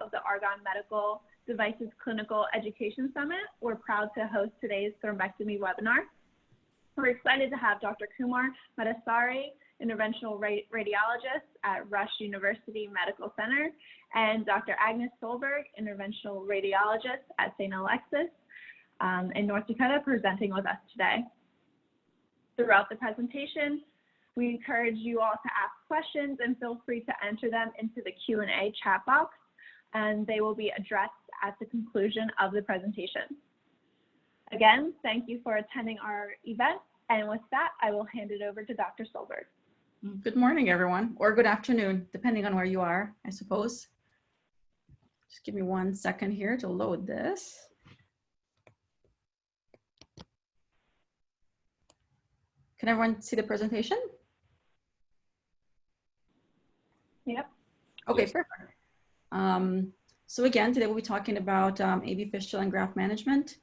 of the Argon Medical Devices Clinical Education Summit. We're proud to host today's thrombectomy webinar. We're excited to have Dr. Sreekumar Madassery, interventional radiologist at Rush University Medical Center, and Dr. Agnieszka Solberg, interventional radiologist at St. Alexis in North Dakota, presenting with us today. Throughout the presentation, we encourage you all to ask questions and feel free to enter them into the Q&A chat box, and they will be addressed at the conclusion of the presentation. Again, thank you for attending our event, and with that, I will hand it over to Dr. Solberg. Good morning, everyone, or good afternoon, depending on where you are, I suppose. Just give me 1 second here to load this. Can everyone see the presentation? Yep. Okay, perfect. So again, today we'll be talking about AV fistula and graft management,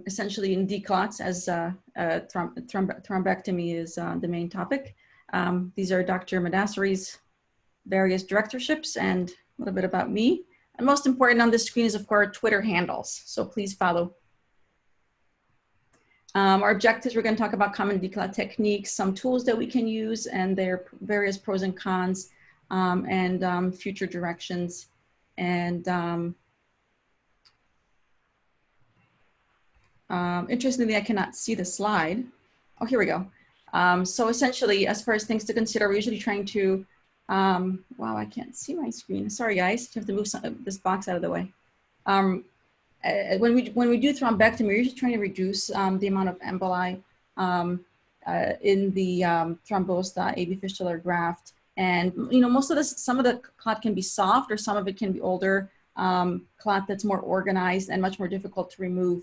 essentially in declots, as thrombectomy is the main topic. These are Dr. Madassery's various directorships and a little bit about me. And most important on this screen is, of course, Twitter handles. So please follow. Our objectives, we're going to talk about common declot techniques, some tools that we can use, and their various pros and cons, and future directions. And interestingly, I cannot see the slide. Oh, here we go. So essentially, as far as things to consider, we're usually trying to, wow, I can't see my screen. Sorry, guys, I have to move this box out of the way. When we do thrombectomy, we're usually trying to reduce the amount of emboli in the thrombosed AV fistula graft. And, you know, most of this, some of the clot can be soft or some of it can be older clot that's more organized and much more difficult to remove.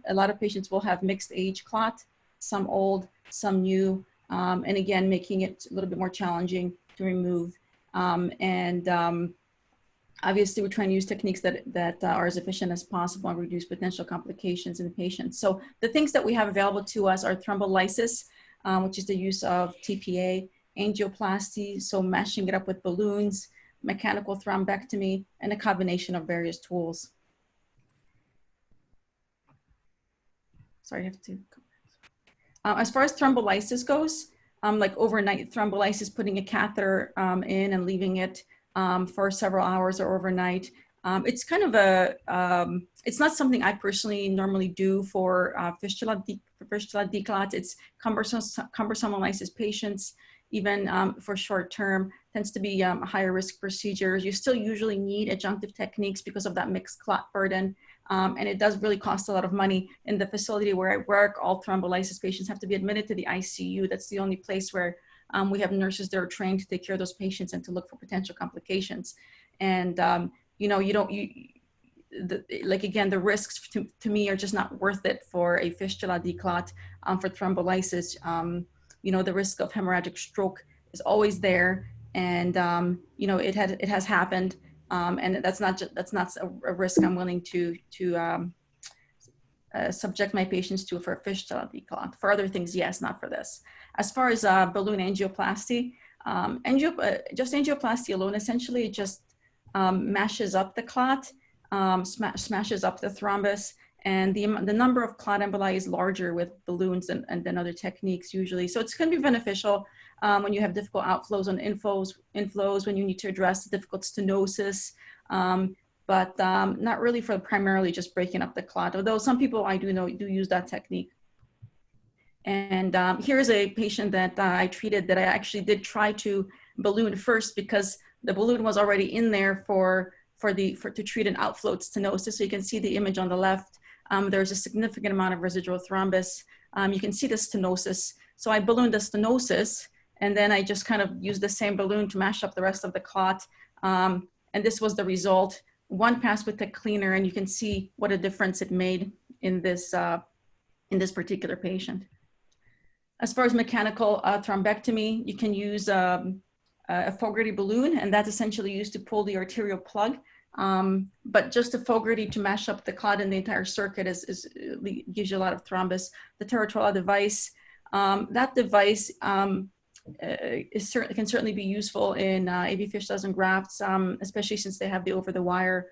A lot of patients will have mixed age clot, some old, some new, and again, making it a little bit more challenging to remove. Obviously, we're trying to use techniques that are as efficient as possible and reduce potential complications in the patient. So the things that we have available to us are thrombolysis, which is the use of TPA, angioplasty, so mashing it up with balloons, mechanical thrombectomy, and a combination of various tools. Sorry, I have to. As far as thrombolysis goes, like overnight thrombolysis, putting a catheter in and leaving it for several hours or overnight. It's kind of a, it's not something I personally normally do for fistula declot. It's cumbersome lysis patients, even for short term, tends to be higher risk procedures. You still usually need adjunctive techniques because of that mixed clot burden. And it does really cost a lot of money. In the facility where I work, all thrombolysis patients have to be admitted to the ICU. That's the only place where we have nurses that are trained to take care of those patients and to look for potential complications. And, you know, like again, the risks to me are just not worth it for a fistula declot, for thrombolysis. You know, the risk of hemorrhagic stroke is always there. And, you know, it has happened. And that's not a risk I'm willing to subject my patients to for a fistula declot. For other things, yes, not for this. As far as balloon angioplasty, just angioplasty alone, essentially it just mashes up the clot, smashes up the thrombus, and the number of clot emboli is larger with balloons than other techniques usually. So it's going to be beneficial when you have difficult outflows and inflows, when you need to address difficult stenosis, but not really for primarily just breaking up the clot, although some people I do know do use that technique. And here's a patient that I treated that I actually did try to balloon first because the balloon was already in there to treat an outflow stenosis. So you can see the image on the left. There's a significant amount of residual thrombus. You can see the stenosis. So I ballooned the stenosis, and then I just kind of used the same balloon to mash up the rest of the clot. And this was the result. One pass with the cleaner, and you can see what a difference it made in this particular patient. As far as mechanical thrombectomy, you can use a Fogarty balloon, and that's essentially used to pull the arterial plug. But just a Fogarty to mash up the clot in the entire circuit gives you a lot of thrombus. The Tortuosity device, that device can certainly be useful in AV fistulas and grafts, especially since they have the over-the-wire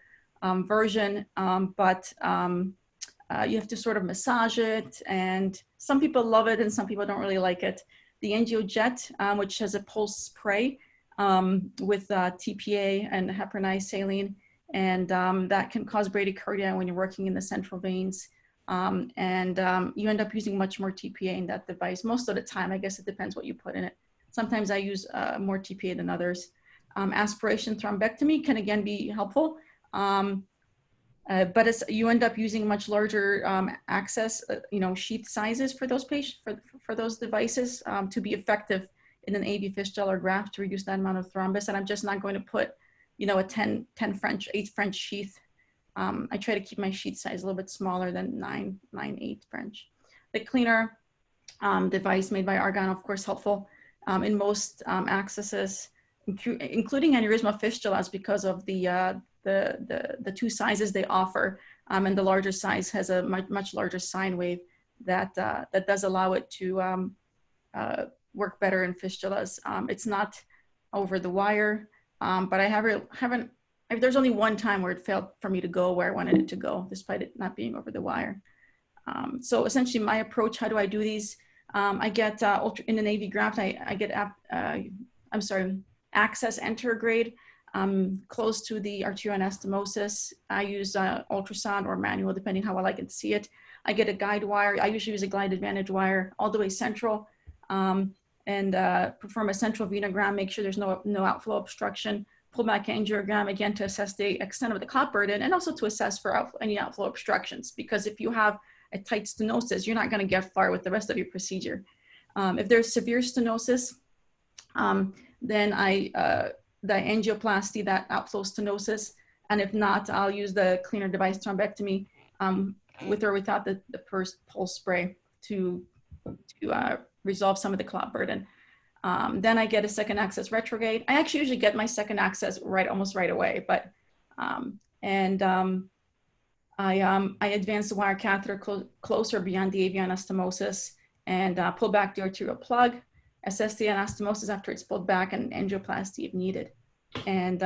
version. But you have to sort of massage it, and some people love it and some people don't really like it. The AngioJet, which has a pulse spray with TPA and heparinized saline, and that can cause bradycardia when you're working in the central veins. You end up using much more TPA in that device. Most of the time, I guess it depends what you put in it. Sometimes I use more TPA than others. Aspiration thrombectomy can again be helpful, but you end up using much larger access, sheath sizes for those patients, for those devices to be effective in an AV fistula or graft to reduce that amount of thrombus. And I'm just not going to put, a 8 French sheath. I try to keep my sheath size a little bit smaller than 9/8 French. The cleaner device made by Argon, of course, helpful in most accesses, including aneurysmal fistulas, because of the two sizes they offer, and the larger size has a much larger sine wave that does allow it to work better in fistulas. It's not over the wire, but I haven't. There's only one time where it failed for me to go where I wanted it to go, despite it not being over the wire. So essentially, my approach: how do I do these? I get in an AV graft. I get access anterograde close to the arterioanastomosis. I use ultrasound or manual, depending how I like it to see it. I get a guide wire. I usually use a glide advantage wire all the way central, and perform a central venogram, make sure there's no outflow obstruction. Pull back angiogram, again, to assess the extent of the clot burden, and also to assess for any outflow obstructions, because if you have a tight stenosis, you're not going to get far with the rest of your procedure. If there's severe stenosis, then the angioplasty, that outflow stenosis, and if not, I'll use the cleaner device thrombectomy with or without the pulse spray to resolve some of the clot burden. Then I get a second access retrograde. I actually usually get my second access almost right away, but I advance the wire catheter closer beyond the AV anastomosis and pull back the arterial plug, assess the anastomosis after it's pulled back, and angioplasty if needed. And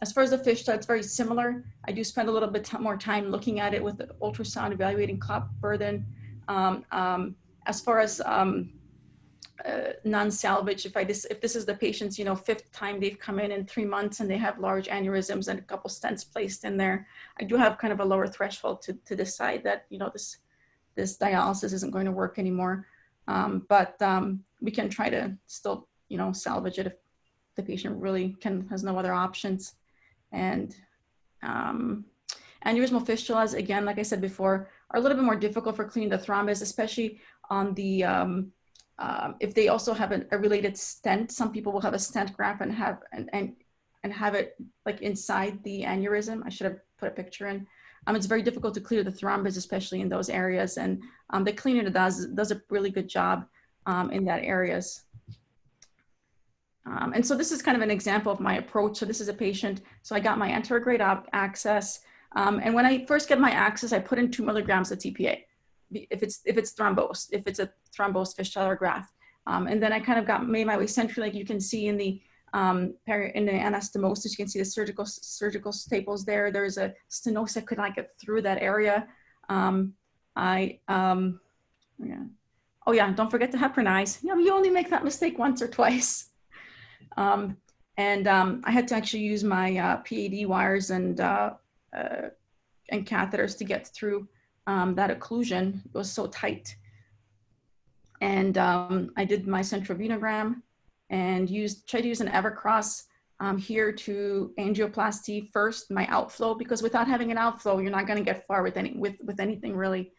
as far as the fistula, it's very similar. I do spend a little bit more time looking at it with the ultrasound, evaluating clot burden. As far as non-salvage, if this is the patient's 5th time they've come in 3 months and they have large aneurysms and a couple stents placed in there, I do have kind of a lower threshold to decide that this dialysis isn't going to work anymore. But we can try to still salvage it if the patient really has no other options. And aneurysmal fistulas, again, like I said before, are a little bit more difficult for cleaning the thrombus, especially on the if they also have a related stent. Some people will have a stent graft and have it like inside the aneurysm. I should have put a picture in. It's very difficult to clear the thrombus, especially in those areas, and the cleaner does a really good job in that areas. And so this is kind of an example of my approach. So this is a patient. So I got my anterograde access, and when I first get my access, I put in 2 milligrams of TPA. If it's thrombosed, if it's a thrombosed fistula graft, and then I kind of made my way centrally, like you can see in the anastomosis, you can see the surgical staples there. There's a stenosis that could not get through that area. Oh yeah, don't forget to heparinize. You only make that mistake once or twice. I had to actually use my PAD wires and catheters to get through that occlusion. It was so tight. And I did my central venogram and tried to use an Evercross here to angioplasty first, my outflow, because without having an outflow, you're not going to get far with anything really.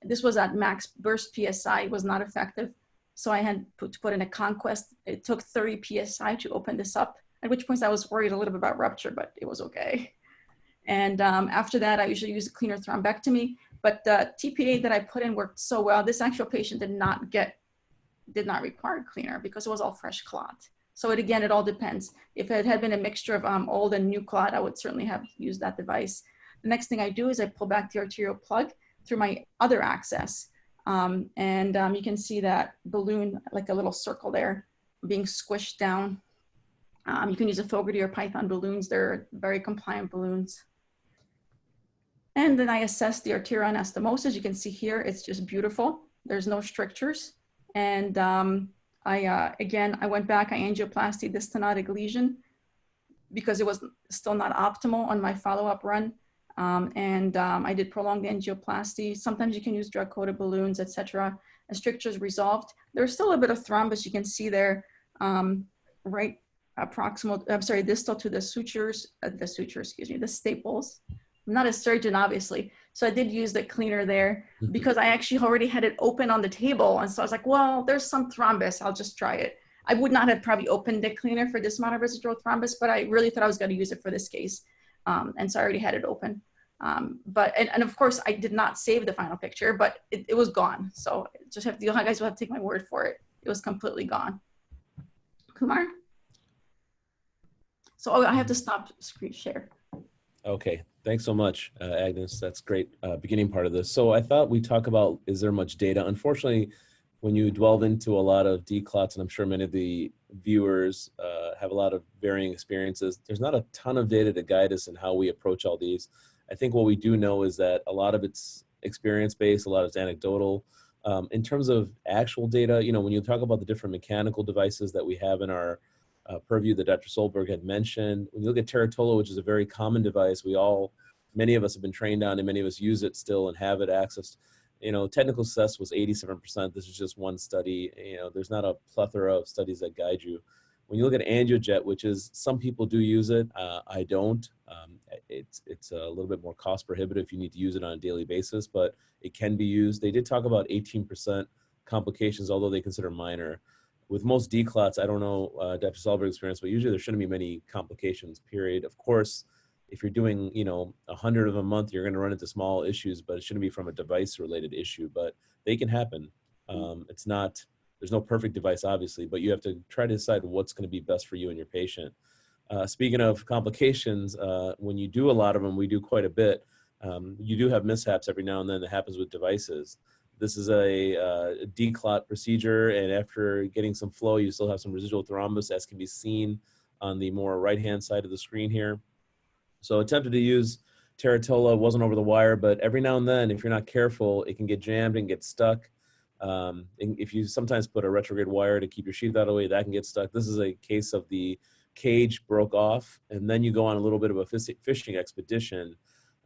This was at max burst PSI. It was not effective. So I had to put in a Conquest. It took 30 PSI to open this up, at which point I was worried a little bit about rupture, but it was okay. And after that, I usually use a cleaner thrombectomy, but the TPA that I put in worked so well. This actual patient did not require cleaner because it was all fresh clot. So it all depends. If it had been a mixture of old and new clot, I would certainly have used that device. The next thing I do is I pull back the arterial plug through my other access. You can see that balloon, like a little circle there. being squished down. You can use a Fogarty or Python balloons. They're very compliant balloons. And then I assessed the arterial anastomosis. You can see here, it's just beautiful. There's no strictures. And again, I went back, I angioplasty this stenotic lesion because it was still not optimal on my follow-up run. I did prolonged angioplasty. Sometimes you can use drug-coated balloons, etc. And strictures resolved. There's still a bit of thrombus you can see there, right proximal, I'm sorry, distal to the sutures, the staples. I'm not a surgeon, obviously. So I did use the cleaner there because I actually already had it open on the table. And so I was like, well, there's some thrombus, I'll just try it. I would not have probably opened the cleaner for this amount of residual thrombus, but I really thought I was gonna use it for this case. And so I already had it open. And of course I did not save the final picture, but it was gone. So just you guys will have to take my word for it. It was completely gone. Kumar? So I have to stop screen share. Okay, thanks so much, Agnes. That's great beginning part of this. So I thought we'd talk about, is there much data? Unfortunately, when you delve into a lot of declots, and I'm sure many of the viewers have a lot of varying experiences, there's not a ton of data to guide us in how we approach all these. I think what we do know is that a lot of it's experience-based, a lot of it's anecdotal. In terms of actual data, you know, when you talk about the different mechanical devices that we have in our purview that Dr. Solberg had mentioned, when you look at Tortuosity, which is a very common device, many of us have been trained on and many of us use it still and have it accessed. You know, technical success was 87%. This is just one study. You know, there's not a plethora of studies that guide you. When you look at AngioJet, which is, some people do use it, I don't. It's a little bit more cost prohibitive if you need to use it on a daily basis, but it can be used. They did talk about 18% complications, although they consider minor. With most declots, I don't know Dr. Solberg's experience, but usually there shouldn't be many complications, period. Of course, if you're doing, you know, 100 of a month, you're going to run into small issues, but it shouldn't be from a device-related issue, but they can happen. There's no perfect device, obviously, but you have to try to decide what's going to be best for you and your patient. Speaking of complications, when you do a lot of them, we do quite a bit, you do have mishaps every now and then that happens with devices. This is a declot procedure, and after getting some flow, you still have some residual thrombus, as can be seen on the more right-hand side of the screen here. So attempted to use Tortuosity, wasn't over the wire, but every now and then, if you're not careful, it can get jammed and get stuck. And if you sometimes put a retrograde wire to keep your sheath out of the way, that can get stuck. This is a case of the cage broke off, and then you go on a little bit of a fishing expedition.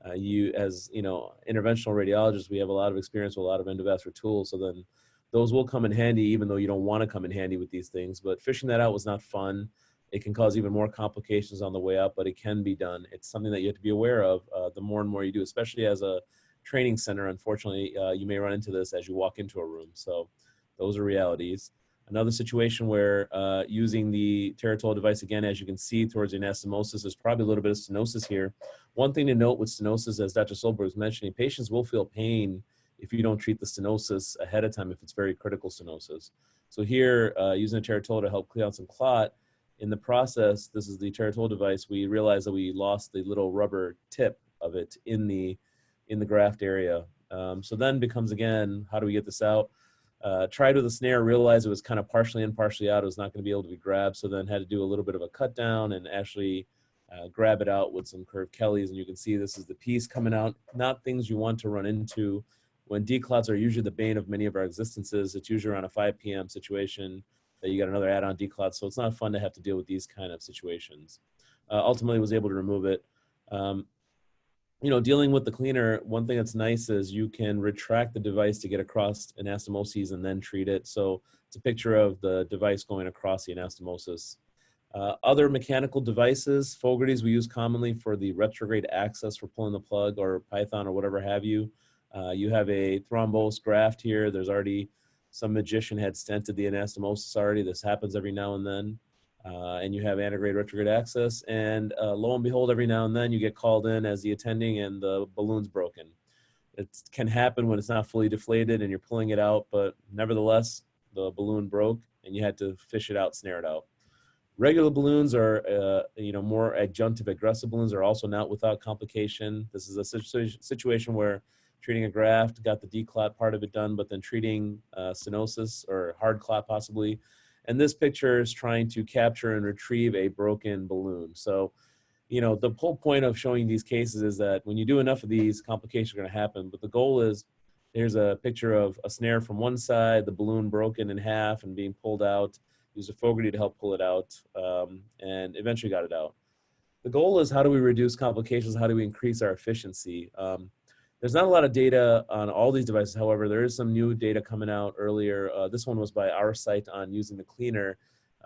As you know, interventional radiologists, we have a lot of experience with a lot of endovascular tools, so then those will come in handy, even though you don't want to come in handy with these things. But fishing that out was not fun. It can cause even more complications on the way up, but it can be done. It's something that you have to be aware of the more and more you do, especially as a training center. Unfortunately, you may run into this as you walk into a room. So those are realities. Another situation where using the Tortuosity device, again, as you can see towards the anastomosis, there's probably a little bit of stenosis here. One thing to note with stenosis, as Dr. Solberg was mentioning, patients will feel pain if you don't treat the stenosis ahead of time, if it's very critical stenosis. So here, using a Tortuosity to help clear out some clot, in the process, this is the Tortuosity device, we realized that we lost the little rubber tip of it in the graft area. So then becomes, again, how do we get this out? Tried with a snare, realized it was kind of partially in, partially out. It was not going to be able to be grabbed. So then had to do a little bit of a cut down and actually grab it out with some curved Kellys. And you can see this is the piece coming out. Not things you want to run into. When declots are usually the bane of many of our existences, it's usually around a 5 p.m. situation that you got another add-on declot. So it's not fun to have to deal with these kind of situations. Ultimately was able to remove it. You know, dealing with the cleaner, one thing that's nice is you can retract the device to get across anastomoses and then treat it. So it's a picture of the device going across the anastomosis. Other mechanical devices, Fogarty's we use commonly for the retrograde access for pulling the plug, or Python or whatever have you. You have a thrombose graft here. There's already some magician had stented the anastomosis already. This happens every now and then. And you have antegrade retrograde access, and lo and behold, every now and then you get called in as the attending and the balloon's broken. It can happen when it's not fully deflated and you're pulling it out, but nevertheless, the balloon broke and you had to fish it out, snare it out. Regular balloons are, you know, more adjunctive aggressive balloons are also not without complication. This is a situation where treating a graft, got the declot part of it done, but then treating stenosis or hard clot possibly. And this picture is trying to capture and retrieve a broken balloon. So, you know, the whole point of showing these cases is that when you do enough of these, complications are going to happen. But the goal is, here's a picture of a snare from one side, the balloon broken in half and being pulled out. Used a Fogarty to help pull it out, and eventually got it out. The goal is, how do we reduce complications? How do we increase our efficiency? There's not a lot of data on all these devices. However, there is some new data coming out earlier. This one was by our site on using the cleaner.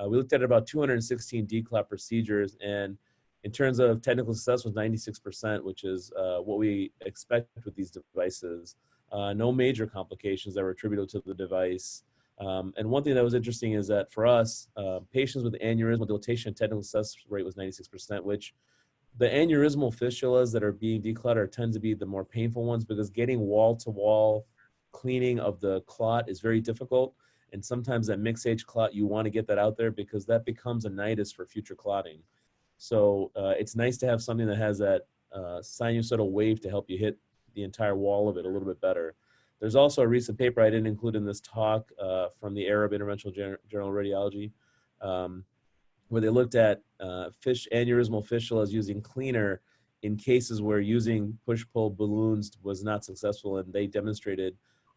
We looked at about 216 declot procedures, and in terms of technical success was 96%, which is what we expect with these devices. No major complications that were attributable to the device. And one thing that was interesting is that for us, patients with aneurysmal dilatation technical success rate was 96%, which the aneurysmal fistulas that are being decluttered tend to be the more painful ones, because getting wall-to-wall cleaning of the clot is very difficult. And sometimes that mixed age clot, you want to get that out there because that becomes a nidus for future clotting. So it's nice to have something that has that sinusoidal wave to help you hit the entire wall of it a little bit better. There's also a recent paper I didn't include in this talk from the Arab Interventional Journal of Radiology, where they looked at aneurysmal fistulas using cleaner in cases where using push-pull balloons was not successful, and they demonstrated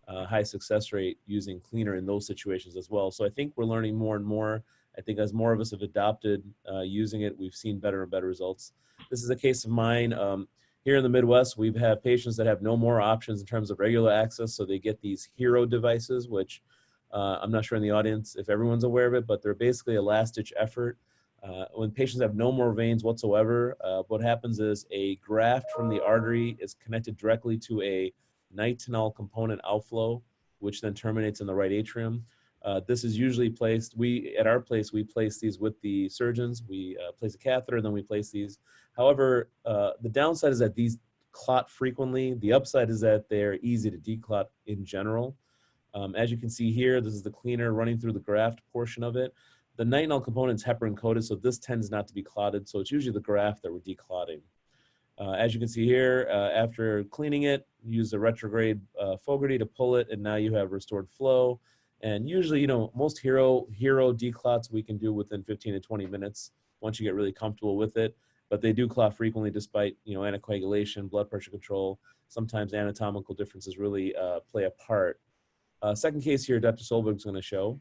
high success rate using cleaner in those situations as well. So I think we're learning more and more. I think as more of us have adopted using it, we've seen better and better results. This is a case of mine. Here in the Midwest, we've had patients that have no more options in terms of regular access, so they get these hero devices, which I'm not sure in the audience if everyone's aware of it, but they're basically a last-ditch effort. When patients have no more veins whatsoever, what happens is a graft from the artery is connected directly to a nitinol component outflow, which then terminates in the right atrium. This is usually placed, at our place, we place these with the surgeons. We place a catheter, then we place these. However, the downside is that these clot frequently. The upside is that they're easy to declot in general. As you can see here, this is the cleaner running through the graft portion of it. The nitinol component is heparin coated, so this tends not to be clotted. So it's usually the graft that we're declotting. As you can see here, after cleaning it, use a retrograde Fogarty to pull it, and now you have restored flow. And usually, you know, most hero declots we can do within 15 to 20 minutes once you get really comfortable with it. But they do clot frequently despite, you know, anticoagulation, blood pressure control. Sometimes anatomical differences really play a part. Second case here, Dr. Solberg is going to show.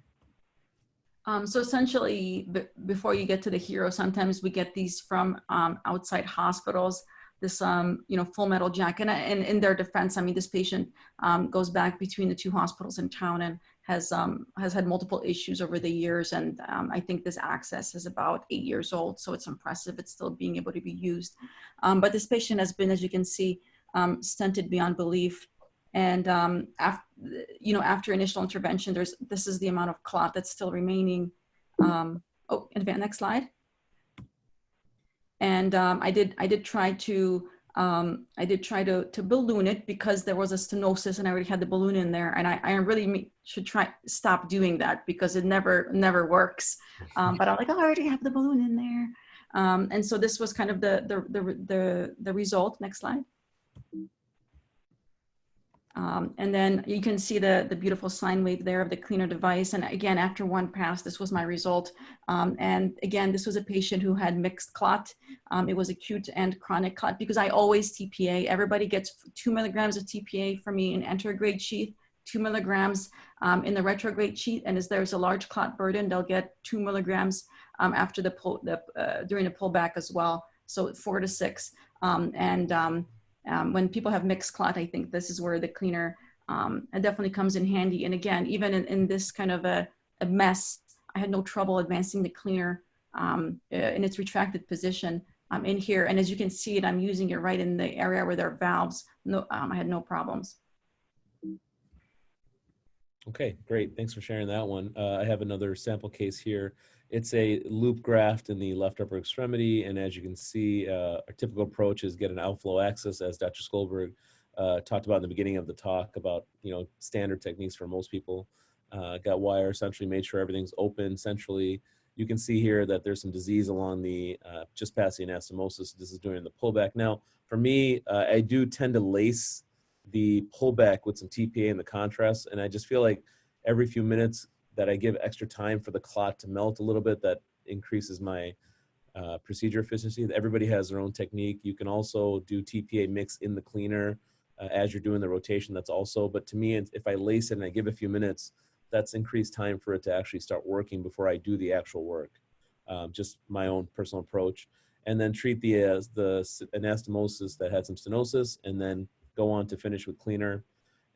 So essentially, before you get to the hero, sometimes we get these from outside hospitals. This, you know, full metal jacket. And in their defense, I mean, this patient goes back between the two hospitals in town and has had multiple issues over the years. And I think this access is about 8 years old. So it's impressive. It's still being able to be used. But this patient has been, as you can see, stented beyond belief. And after initial intervention, this is the amount of clot that's still remaining. Next slide. And I did try to balloon it because there was a stenosis and I already had the balloon in there, and I really should stop doing that because it never works. But I'm like, oh, I already have the balloon in there, and so this was kind of the result. Next slide. And then you can see the beautiful sine wave there of the cleaner device. And again, after one pass, this was my result. And again, this was a patient who had mixed clot. It was acute and chronic clot because I always TPA. Everybody gets 2 milligrams of TPA from me in anterograde sheath, 2 milligrams in the retrograde sheath. And as there's a large clot burden, they'll get 2 milligrams after during the pullback as well. So 4 to 6. When people have mixed clot, I think this is where the cleaner it definitely comes in handy. And again, even in this kind of a mess, I had no trouble advancing the cleaner in its retracted position in here. And as you can see it, I'm using it right in the area where there are valves. No, I had no problems. Okay, great. Thanks for sharing that one. I have another sample case here. It's a loop graft in the left upper extremity. And as you can see, our typical approach is get an outflow access, as Dr. Solberg talked about in the beginning of the talk about, you know, standard techniques for most people. Got wire centrally, made sure everything's open centrally. You can see here that there's some disease along the, just past the anastomosis. This is during the pullback. Now, for me, I do tend to lace the pullback with some TPA in the contrast. And I just feel like every few minutes, that I give extra time for the clot to melt a little bit. That increases my procedure efficiency. Everybody has their own technique. You can also do TPA mix in the cleaner as you're doing the rotation. That's also, but to me, if I lace it and I give a few minutes, that's increased time for it to actually start working before I do the actual work. Just my own personal approach. And then treat the anastomosis that had some stenosis, and then go on to finish with cleaner.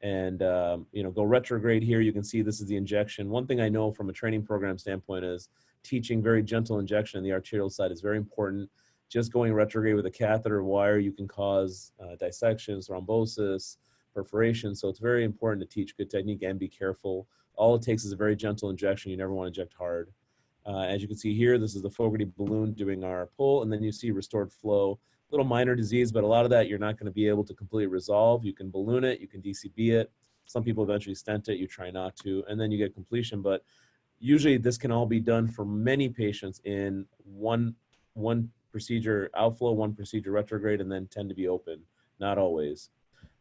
And go retrograde here. You can see this is the injection. One thing I know from a training program standpoint is teaching very gentle injection on the arterial side is very important. Just going retrograde with a catheter wire, you can cause dissections, thrombosis, perforation. So it's very important to teach good technique and be careful. All it takes is a very gentle injection. You never want to inject hard. As you can see here, this is the Fogarty balloon doing our pull, and then you see restored flow. Little minor disease, but a lot of that you're not going to be able to completely resolve. You can balloon it, you can DCB it. Some people eventually stent it, you try not to, and then you get completion. But usually this can all be done for many patients in one procedure outflow, one procedure retrograde, and then tend to be open. Not always.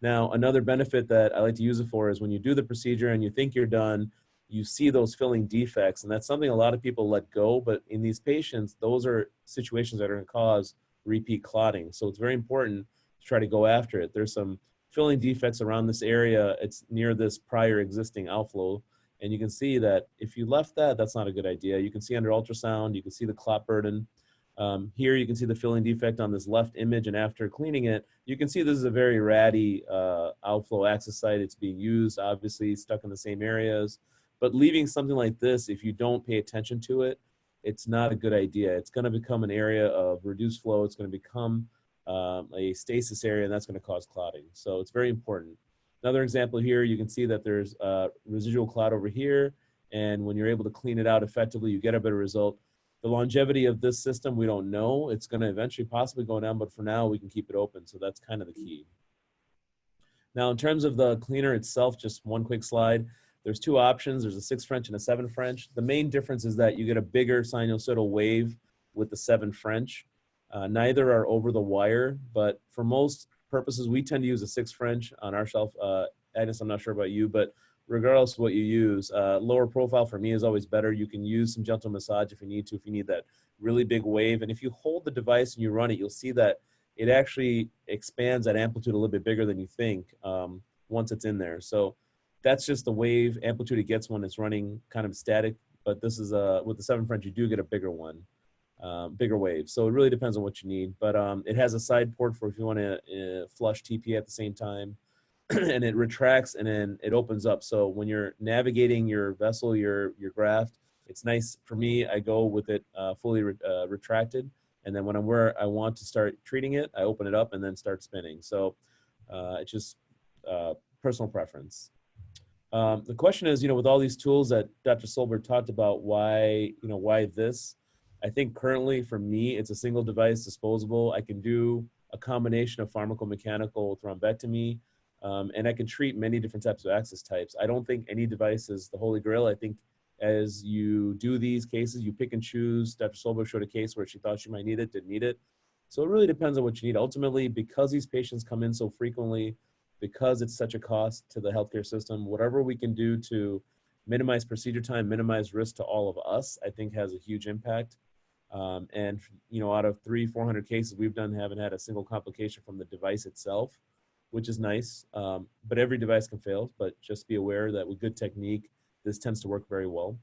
Now, another benefit that I like to use it for is when you do the procedure and you think you're done, you see those filling defects, and that's something a lot of people let go. But in these patients, those are situations that are going to cause repeat clotting. So it's very important to try to go after it. There's some filling defects around this area. It's near this prior existing outflow. And you can see that if you left that, that's not a good idea. You can see under ultrasound, you can see the clot burden. Here you can see the filling defect on this left image, and after cleaning it, you can see this is a very ratty outflow access site. It's being used, obviously stuck in the same areas. But leaving something like this, if you don't pay attention to it, it's not a good idea. It's going to become an area of reduced flow. It's going to become a stasis area, and that's going to cause clotting. So it's very important. Another example here, you can see that there's residual clot over here, and when you're able to clean it out effectively, you get a better result. The longevity of this system, we don't know. It's going to eventually possibly go down, but for now, we can keep it open. So that's kind of the key. Now, in terms of the cleaner itself, just one quick slide. There's two options. There's a 6 French and a 7 French. The main difference is that you get a bigger sinusoidal wave with the 7 French. Neither are over the wire, but for most purposes, we tend to use a 6 French on our shelf. Agnes, I'm not sure about you, but regardless of what you use, lower profile for me is always better. You can use some gentle massage if you need to, if you need that really big wave. And if you hold the device and you run it, you'll see that it actually expands that amplitude a little bit bigger than you think once it's in there. So that's just the wave amplitude it gets when it's running kind of static. But this is with the 7 French, you do get a bigger one, bigger wave. So it really depends on what you need. But it has a side port for if you want to flush TPA at the same time. And it retracts and then it opens up. So when you're navigating your vessel, your graft, it's nice. For me, I go with it fully retracted. And then when I'm where I want to start treating it, I open it up and then start spinning. So it's just personal preference. The question is, with all these tools that Dr. Solberg talked about, why this? I think currently for me, it's a single device, disposable. I can do a combination of pharmacomechanical thrombectomy, and I can treat many different types of access types. I don't think any device is the holy grail. I think as you do these cases, you pick and choose. Dr. Solberg showed a case where she thought she might need it, didn't need it. So it really depends on what you need. Ultimately, because these patients come in so frequently, because it's such a cost to the healthcare system, whatever we can do to minimize procedure time, minimize risk to all of us, I think has a huge impact. And out of 300-400 cases we've done, haven't had a single complication from the device itself, which is nice. But every device can fail, but just be aware that with good technique, this tends to work very well.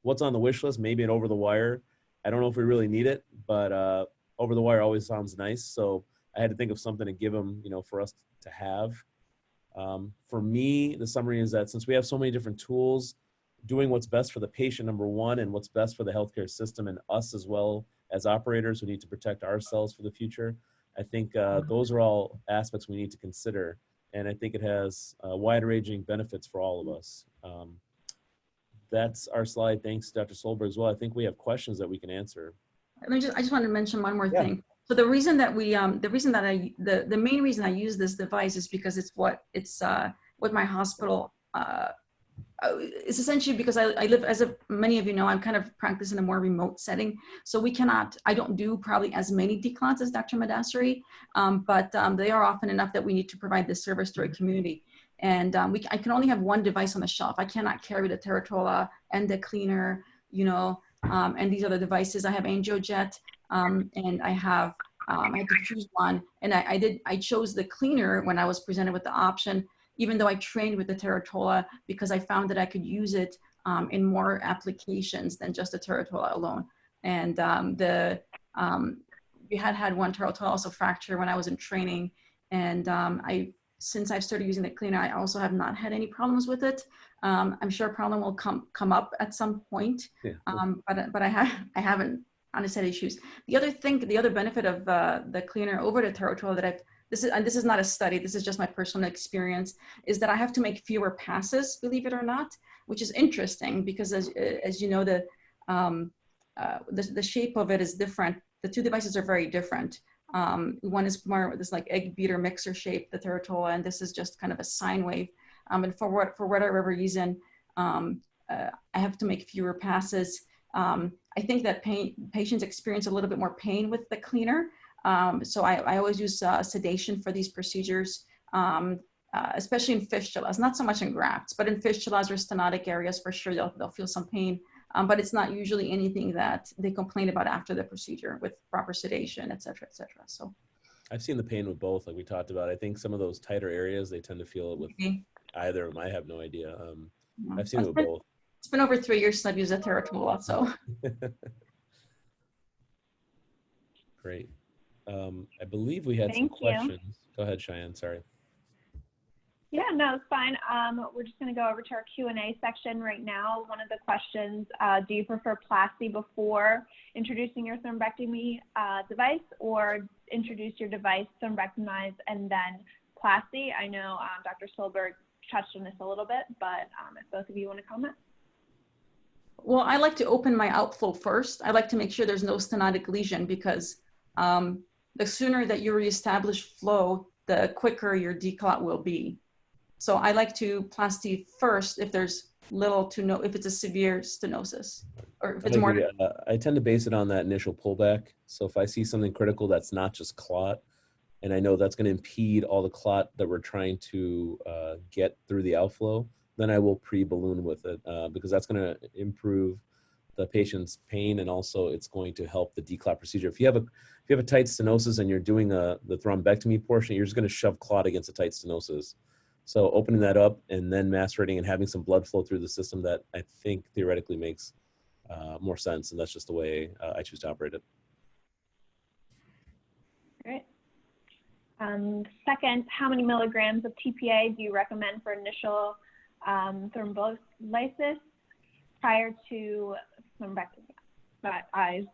What's on the wish list? Maybe an over the wire. I don't know if we really need it, but over the wire always sounds nice. So I had to think of something to give them, for us to have. For me, the summary is that since we have so many different tools, doing what's best for the patient, number one, and what's best for the healthcare system and us as well as operators who need to protect ourselves for the future, I think those are all aspects we need to consider. And I think it has wide-ranging benefits for all of us. That's our slide. Thanks, Dr. Solberg, as well. I think we have questions that we can answer. I just wanted to mention one more thing. So the reason that the main reason I use this device is because it's what my hospital it's essentially because I live, as many of you know, I'm kind of practice in a more remote setting. So I don't do probably as many declots as Dr. Madassery, but they are often enough that we need to provide this service to our community. And I can only have one device on the shelf. I cannot carry the Tortuola and the cleaner, you know, and these other devices. I have AngioJet, and I have, I had to choose one. And I chose the cleaner when I was presented with the option, even though I trained with the Tortuola, because I found that I could use it in more applications than just the Tortuola alone. And we had one Tortuola also fracture when I was in training. And since I've started using the cleaner, I also have not had any problems with it. I'm sure a problem will come up at some point, yeah. But I haven't honestly had issues. The other benefit of the cleaner over the Tortuola that this is not a study, this is just my personal experience, is that I have to make fewer passes, believe it or not, which is interesting because as you know, the shape of it is different. The two devices are very different. One is more this like egg beater mixer shape, the Tortuola, and this is just kind of a sine wave. And for whatever reason, I have to make fewer passes. I think that patients experience a little bit more pain with the cleaner. So I always use sedation for these procedures, especially in fistulas, not so much in grafts, but in fistulas or stenotic areas, for sure they'll feel some pain. But it's not usually anything that they complain about after the procedure with proper sedation, et cetera, et cetera. So I've seen the pain with both, like we talked about. I think some of those tighter areas, they tend to feel it with either of them. I have no idea. I've seen it with both. It's been over 3 years since I've used a Tortuola, so. Great. I believe we had some questions. Go ahead, Cheyenne, sorry. Yeah, no, it's fine. We're just going to go over to our Q&A section right now. One of the questions, do you prefer plasty before introducing your thrombectomy device, or introduce your device, thrombectomize, and then plasty? I know Dr. Solberg touched on this a little bit, but if both of you want to comment. Well, I like to open my outflow first. I like to make sure there's no stenotic lesion, because the sooner that you reestablish flow, the quicker your declot will be. So I like to plasty first if there's little to no, if it's a severe stenosis, or if it's more. I tend to base it on that initial pullback. So if I see something critical that's not just clot, and I know that's going to impede all the clot that we're trying to get through the outflow, then I will pre-balloon with it, because that's going to improve the patient's pain, and also it's going to help the declot procedure. If you have a tight stenosis and you're doing the thrombectomy portion, you're just going to shove clot against a tight stenosis. So opening that up and then macerating and having some blood flow through the system, that I think theoretically makes more sense, and that's just the way I choose to operate it. Great. Second, how many milligrams of TPA do you recommend for initial thrombolysis prior to thrombectomy? I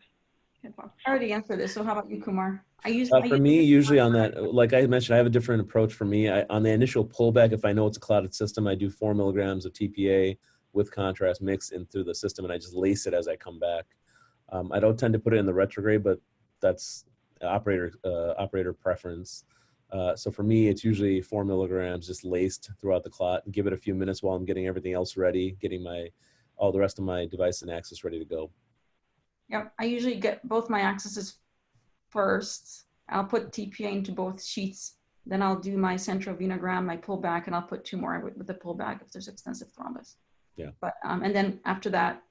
already answered this, so how about you, Kumar? For me, usually on that, like I mentioned, I have a different approach for me. On the initial pullback, if I know it's a clotted system, I do 4 milligrams of TPA with contrast mixed in through the system, and I just lace it as I come back. I don't tend to put it in the retrograde, but that's operator preference. So for me, it's usually 4 milligrams just laced throughout the clot, and give it a few minutes while I'm getting everything else ready, getting all the rest of my device and access ready to go. Yep, I usually get both my accesses first. I'll put TPA into both sheets. Then I'll do my central venogram, my pullback, and I'll put 2 more with the pullback if there's extensive thrombus. Yeah. But and then after that,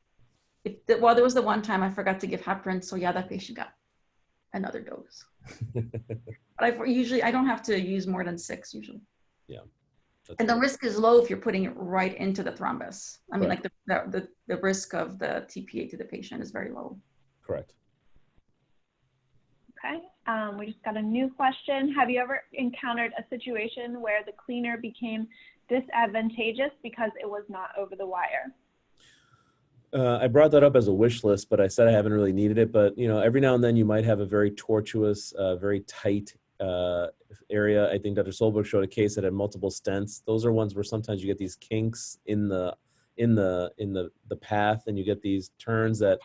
there was the one time I forgot to give heparin, so yeah, that patient got another dose. But I don't have to use more than 6 usually. Yeah. And the risk is low if you're putting it right into the thrombus. I mean, like the risk of the TPA to the patient is very low. Correct. Okay, we just got a new question. Have you ever encountered a situation where the cleaner became disadvantageous because it was not over the wire? I brought that up as a wish list, but I said I haven't really needed it. But you know, every now and then you might have a very tortuous, very tight area. I think Dr. Solberg showed a case that had multiple stents. Those are ones where sometimes you get these kinks in the path, and you get these turns that,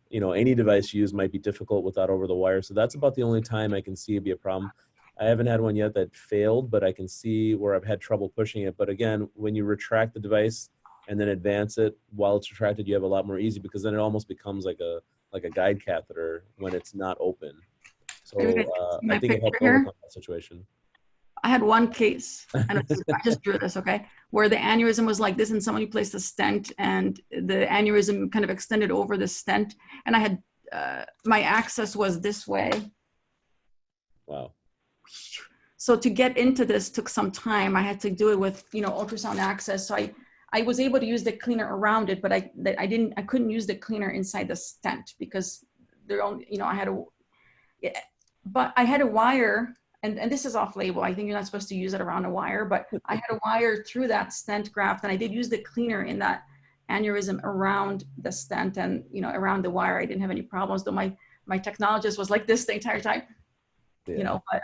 you know, any device you use might be difficult without over the wire. So that's about the only time I can see it be a problem. I haven't had one yet that failed, but I can see where I've had trouble pushing it. But again, when you retract the device and then advance it while it's retracted, you have a lot more easy, because then it almost becomes like a guide catheter when it's not open. So I think it helped overcome that situation. I had one case, and I just drew this, okay, where the aneurysm was like this, and somebody placed a stent, and the aneurysm kind of extended over the stent, and I had my access was this way. Wow. So to get into this took some time. I had to do it with, you know, ultrasound access. So I was able to use the cleaner around it, but I couldn't use the cleaner inside the stent because they're only, you know, but I had a wire, and this is off label. I think you're not supposed to use it around a wire, but I had a wire through that stent graft, and I did use the cleaner in that aneurysm around the stent and, you know, around the wire. I didn't have any problems, though my technologist was like this the entire time, yeah. You know, but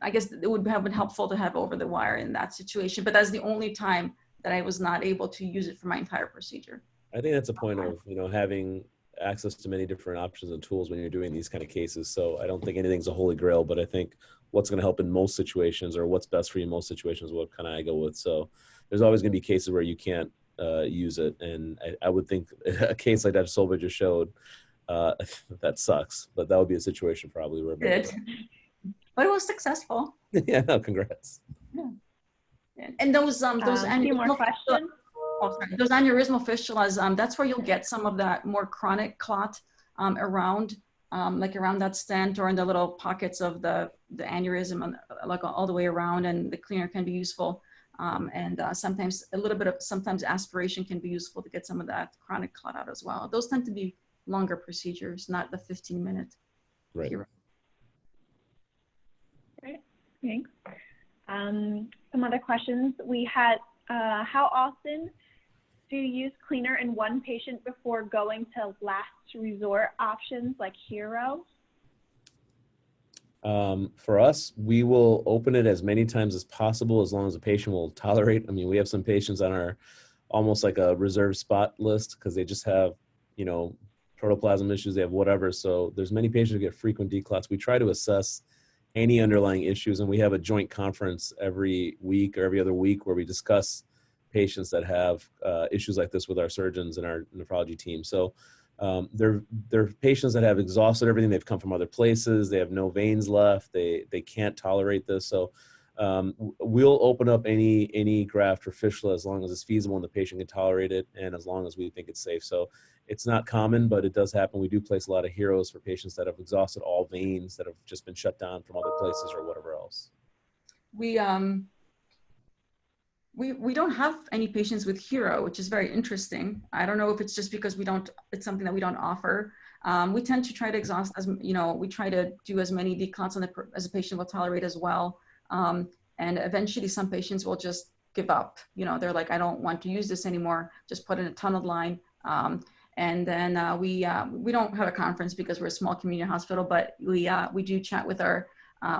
I guess it would have been helpful to have over the wire in that situation, but that's the only time that I was not able to use it for my entire procedure. I think that's a point of, you know, having access to many different options and tools when you're doing these kind of cases. So I don't think anything's a holy grail, but I think what's going to help in most situations, or what's best for you in most situations, what kind of I go with. So there's always going to be cases where you can't use it. And I would think a case like Dr. Solberg just showed, that sucks, but that would be a situation probably where. But it was successful. Yeah, no, congrats. Yeah. And those aneurysmal questions. Those aneurysmal fistulas, that's where you'll get some of that more chronic clot around, like around that stent or in the little pockets of the aneurysm, like all the way around, and the cleaner can be useful. Sometimes a little bit of, sometimes aspiration can be useful to get some of that chronic clot out as well. Those tend to be longer procedures, not the 15-minute. Right. Great, thanks. Some other questions we had, how often do you use cleaner in one patient before going to last resort options like Hero? For us, we will open it as many times as possible as long as the patient will tolerate. I mean, we have some patients on our almost like a reserved spot list because they just have, you know, protoplasm issues, they have whatever. So there's many patients who get frequent declots. We try to assess any underlying issues, and we have a joint conference every week or every other week where we discuss patients that have issues like this with our surgeons and our nephrology team. So they're patients that have exhausted everything. They've come from other places. They have no veins left. They can't tolerate this. So we'll open up any graft or fistula as long as it's feasible and the patient can tolerate it, and as long as we think it's safe. So it's not common, but it does happen. We do place a lot of Heroes for patients that have exhausted all veins that have just been shut down from other places or whatever else. We don't have any patients with Hero, which is very interesting. I don't know if it's just because it's something that we don't offer. We tend to try to exhaust, as you know, we try to do as many declots as a patient will tolerate as well. And eventually some patients will just give up. You know, they're like, I don't want to use this anymore. Just put in a tunneled line. And then we don't have a conference because we're a small community hospital, but we do chat with our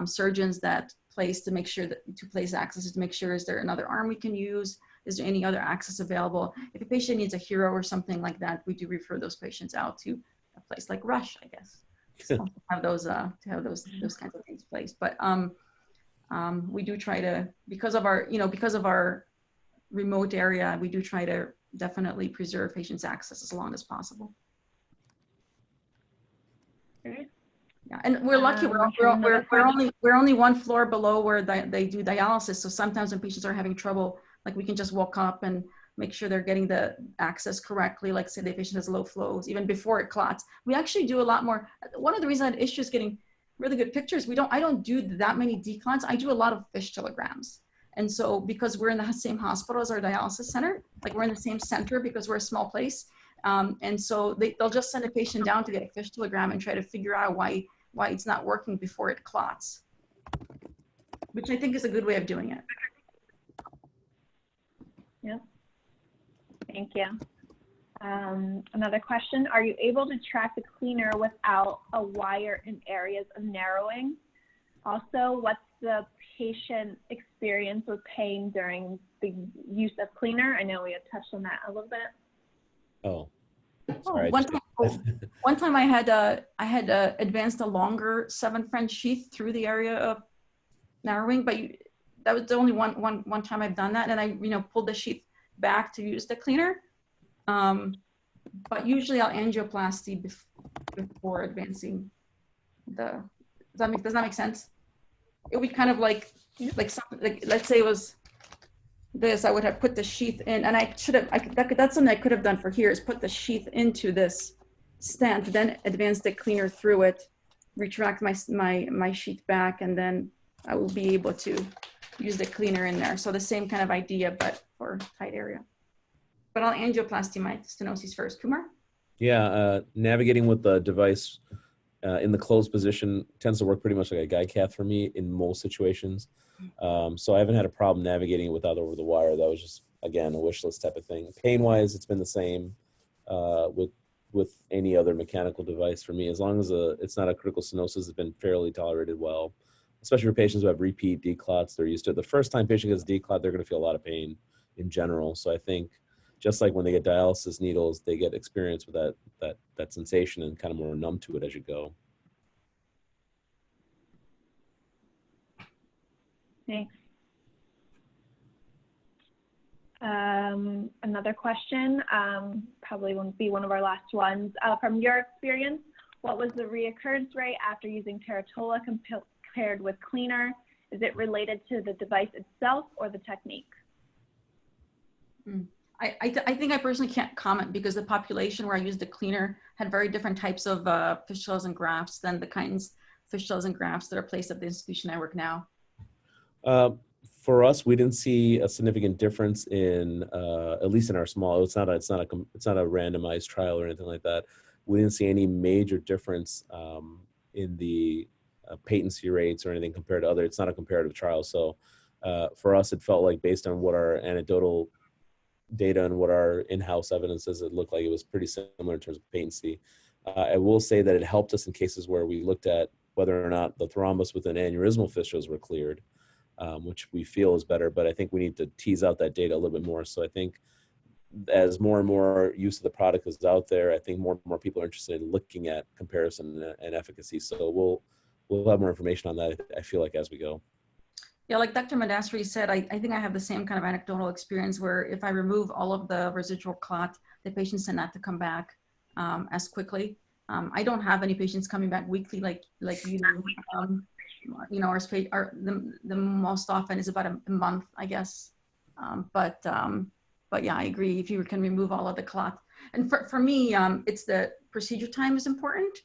surgeons that place to make sure to place access, to make sure, is there another arm we can use? Is there any other access available? If a patient needs a Hero or something like that, we do refer those patients out to a place like Rush, I guess. So to have those kinds of things placed. But we do try to, because of our remote area, we do try to definitely preserve patients' access as long as possible. Okay. Yeah, and we're lucky. We're only one floor below where they do dialysis. So sometimes when patients are having trouble, like we can just walk up and make sure they're getting the access correctly. Like say the patient has low flows even before it clots. We actually do a lot more. One of the reasons I had issues getting really good pictures, I don't do that many declots. I do a lot of fistulograms. And so because we're in the same hospital as our dialysis center, like we're in the same center because we're a small place. And so they'll just send a patient down to get a fistulogram and try to figure out why it's not working before it clots, which I think is a good way of doing it. Yeah, thank you. Another question, are you able to track the cleaner without a wire in areas of narrowing? Also, what's the patient experience with pain during the use of cleaner? I know we had touched on that a little bit. Oh, sorry. One time I had advanced a longer 7 French sheath through the area of narrowing, but that was the only one time I've done that, and I pulled the sheath back to use the cleaner. But usually I'll angioplasty before advancing the Does that make sense? It would be kind of like something, like, let's say it was this, I would have put the sheath in, and I should have, that's something I could have done for here, is put the sheath into this stent, then advance the cleaner through it, retract my sheath back, and then I will be able to use the cleaner in there. So the same kind of idea, but for tight area. But I'll angioplasty my stenosis first. Kumar? Yeah, navigating with the device in the closed position tends to work pretty much like a guide cath for me in most situations. So I haven't had a problem navigating it without over the wire. That was just, again, a wish list type of thing. Pain-wise, it's been the same with any other mechanical device for me. As long as it's not a critical stenosis, it's been fairly tolerated well, especially for patients who have repeat declots. They're used to it. The first time patient gets declot, they're going to feel a lot of pain in general. So I think just like when they get dialysis needles, they get experience with that sensation and kind of more numb to it as you go. Thanks. Another question, probably won't be one of our last ones. From your experience, what was the reoccurrence rate after using Teratola compared with cleaner? Is it related to the device itself or the technique? I think I personally can't comment because the population where I used the cleaner had very different types of fistulas and grafts than the kinds of fistulas and grafts that are placed at the institution I work now. For us, we didn't see a significant difference in, at least in our small. It's not a randomized trial or anything like that. We didn't see any major difference in the patency rates or anything compared to other. It's not a comparative trial, so for us, it felt like based on what our anecdotal data and what our in-house evidence is, it looked like it was pretty similar in terms of patency. I will say that it helped us in cases where we looked at whether or not the thrombus within aneurysmal fistulas were cleared, which we feel is better, but I think we need to tease out that data a little bit more. So I think as more and more use of the product is out there, I think more and more people are interested in looking at comparison and efficacy. So we'll have more information on that, I feel like, as we go. Yeah, like Dr. Madassery said, I think I have the same kind of anecdotal experience where if I remove all of the residual clot, the patients tend not to come back as quickly. I don't have any patients coming back weekly like you do. You know, the most often is about a month, I guess. But yeah, I agree. If you can remove all of the clot, and for me, it's the procedure time is important.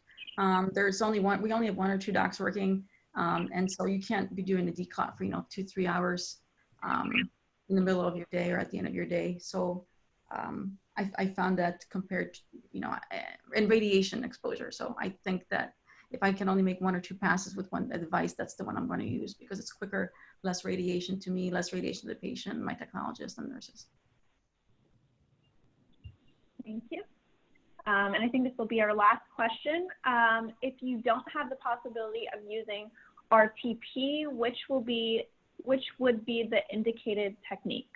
There's only one. We only have 1 or 2 docs working. And so you can't be doing a declot for, 2-3 hours in the middle of your day or at the end of your day. So I found that compared to, and radiation exposure. So I think that if I can only make 1 or 2 passes with a device, that's the one I'm going to use because it's quicker, less radiation to me, less radiation to the patient, my technologists and nurses. Thank you. And I think this will be our last question. If you don't have the possibility of using RTP, which would be the indicated technique?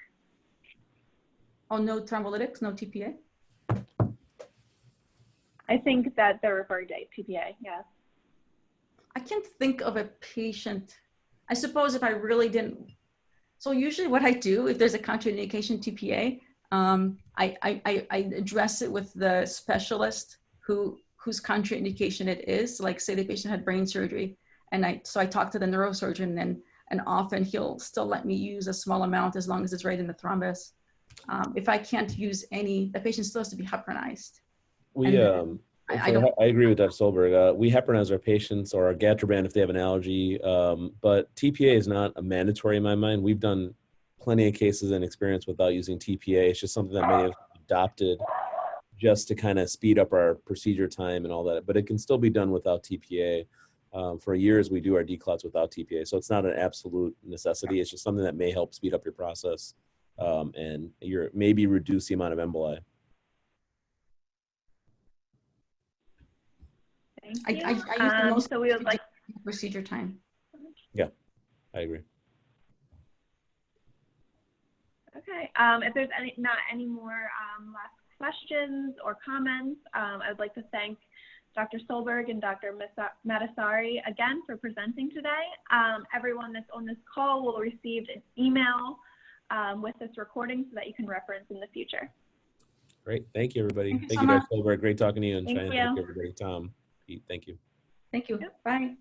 Oh, no thrombolytics, no TPA? I think that they're referring to TPA, yes. I can't think of a patient. I suppose if I really didn't. So usually what I do, if there's a contraindication TPA, I address it with the specialist whose contraindication it is. Like say the patient had brain surgery, and so I talk to the neurosurgeon, and often he'll still let me use a small amount as long as it's right in the thrombus. If I can't use any, the patient still has to be heparinized. I agree with Dr. Solberg. We heparinize our patients or our Gatroband if they have an allergy, but TPA is not a mandatory in my mind. We've done plenty of cases and experience without using TPA. It's just something that many have adopted just to kind of speed up our procedure time and all that, but it can still be done without TPA. For years, we do our declots without TPA, so it's not an absolute necessity. It's just something that may help speed up your process and maybe reduce the amount of emboli. Thank you. I use the most so we would like procedure time. Yeah, I agree. Okay. If there's not any more last questions or comments, I'd like to thank Dr. Solberg and Dr. Madassery again for presenting today. Everyone that's on this call will receive an email with this recording so that you can reference in the future. Great. Thank you, everybody. Thank you, Dr. Solberg. Great talking to you. And thank thank you, everybody. Tom, Pete, thank you. Thank you. Yep. Bye.